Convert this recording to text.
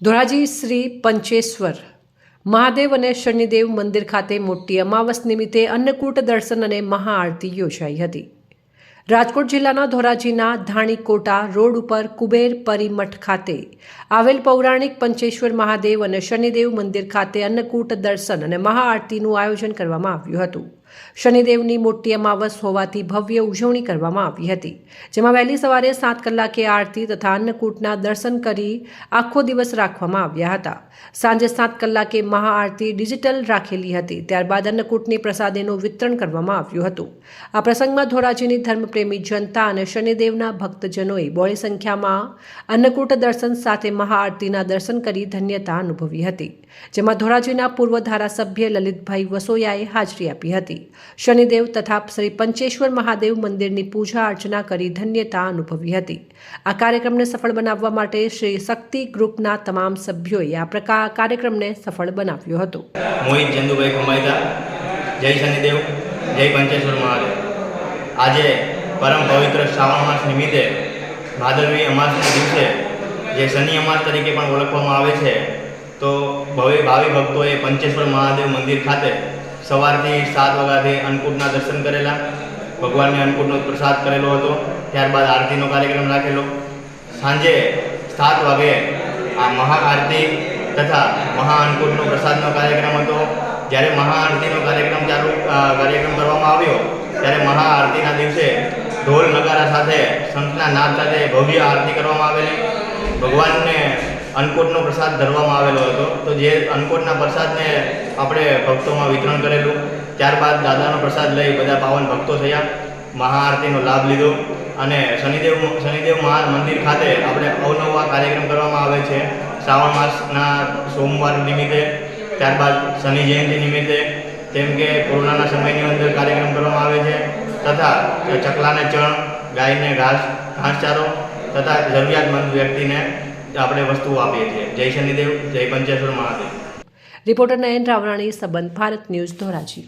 ધોરાજી શ્રી પંચેશ્વર મહાદેવ અને શનિદેવ મંદિર ખાતે મોટી અમાવસ નિમિત્તે અન્નકૂટ દર્શન અને મહાઆરતી યોજાઈ હતી। રાજકોટ જિલ્લાના ધોરાજીના ધાણીકોટા રોડ ઉપર કુબેર પરિમઠ ખાતે આવેલ પૌરાણિક પંચેશ્વર મહાદેવ અને શનિદેવ મંદિર ખાતે અન્નકૂટ દર્શન અને મહાઆરતીનું આયોજન કરવામાં આવ્યું હતું। શનિદેવની મોટી અમાવસ હોવાથી ભવ્ય ઉજવણી કરવામાં આવી હતી, જેમાં વહેલી સવારે 7 કલાકે આરતી તથા અન્નકૂટના દર્શન કરી આખો દિવસ રાખવામાં આવ્યા હતા। સાંજે 7 કલાકે મહાઆરતી ડિજિટલ રાખેલી હતી। ત્યારબાદ અન્નકૂટની પ્રસાદીનું વિતરણ કરવામાં આવ્યું હતું। આ પ્રસંગમાં ધોરાજીની ધર્મપ્રેમી જનતા અને શનિદેવના ભક્તજનોએ બહોળી સંખ્યામાં અન્નકૂટ દર્શન સાથે મહાઆરતીના દર્શન કરી ધન્યતા અનુભવી હતી, જેમાં ધોરાજીના પૂર્વ ધારાસભ્ય લલિતભાઈ વસોયાએ હાજરી આપી હતી। શનિદેવ તથા શ્રી પંચેશ્વર મહાદેવ મંદિરની પૂજા અર્ચના કરી ધન્યતા અનુભવી હતી। આ કાર્યક્રમને સફળ બનાવવા માટે શ્રી શક્તિ ગ્રુપના તમામ સભ્યોએ આ કાર્યક્રમને સફળ બનાવ્યો હતો। મોહિત ચંદુભાઈ ખમાઈતા, જય શનિદેવ, જય પંચેશ્વર મહાદેવ। આજે પરમ પવિત્ર શ્રાવણ માસ નિમિત્તે ભાદરવી અમાસના દિવસે જે શનિ અમાસ તરીકે પણ ઓળખવામાં આવે છે, તો ભાવિ ભક્તોએ પંચેશ્વર મહાદેવ મંદિર ખાતે સવારથી 7 વાગ્યાથી અન્નકૂટના દર્શન કરેલા, ભગવાનને અન્નકૂટનો પ્રસાદ કરેલો હતો। ત્યારબાદ આરતીનો કાર્યક્રમ રાખેલો। સાંજે 7 વાગે આ મહાઆરતી તથા મહાઅન્નકૂટનો પ્રસાદનો કાર્યક્રમ હતો। જ્યારે મહાઆરતીનો કાર્યક્રમ કરવામાં આવ્યો ત્યારે મહાઆરતીના દિવસે ઢોલ નગારા સાથે સંતના નાદ સાથે ભવ્ય આરતી કરવામાં આવેલી। ભગવાનને અન્નકૂટનો પ્રસાદ ધરવામાં આવેલો હતો, તો જે અન્નકૂટના પ્રસાદને આપણે ભક્તોમાં વિતરણ કરેલું। ત્યારબાદ દાદાનો પ્રસાદ લઈ બધા પાવન ભક્તો થયા, મહાઆરતીનો લાભ લીધો અને શનિદેવ મંદિર ખાતે આપણે અવનવા કાર્યક્રમ કરવામાં આવે છે। શ્રાવણ માસના સોમવાર નિમિત્તે, ત્યારબાદ શનિ જયંતિ નિમિત્તે, જેમ કે કોરોનાના સમયની અંદર કાર્યક્રમ કરવામાં આવે છે, તથા ચકલાને ચણ, ગાયને ઘાસચારો તથા જરૂરિયાતમંદ વ્યક્તિને આપણે વસ્તુઓ આપીએ છીએ। જય શનિદેવ, જય પંચેશ્વર મહાદેવ। રિપોર્ટર નયન રાવરાણી, સંબંધ ભારત ન્યૂઝ, ધોરાજી।